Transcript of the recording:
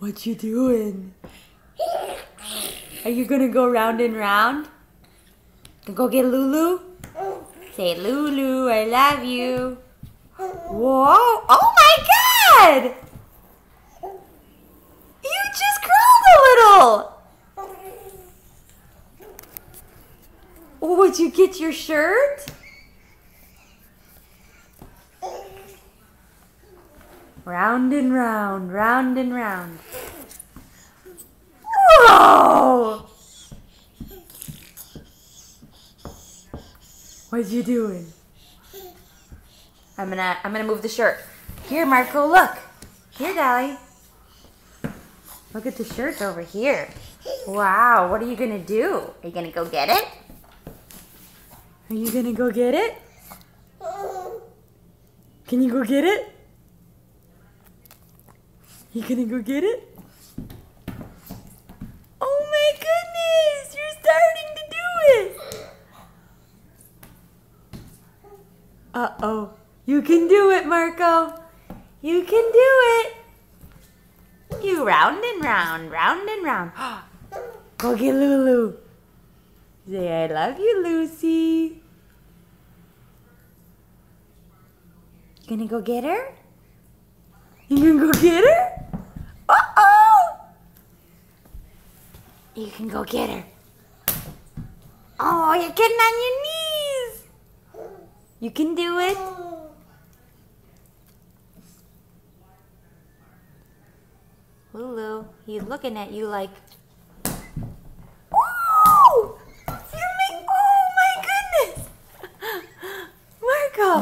What you doing? Are you gonna go round and round? Go get Lulu? Say, Lulu, I love you. Whoa! Oh my God! You just crawled a little! Oh, would you get your shirt? Round and round, round and round. Whoa! What you doing? I'm gonna move the shirt. Here, Marco, look. Here, Dolly. Look at the shirt over here. Wow, what are you gonna do? Are you gonna go get it? Are you gonna go get it? Can you go get it? You gonna go get it? Oh my goodness, you're starting to do it. Uh-oh, you can do it, Marco. You can do it. You round and round, round and round. Go get Lulu. Say, I love you, Lucy. You gonna go get her? You gonna go get her? Uh-oh! You can go get her. Oh, you're getting on your knees. You can do it. Lulu, he's looking at you like, oh! Oh my goodness! Marco!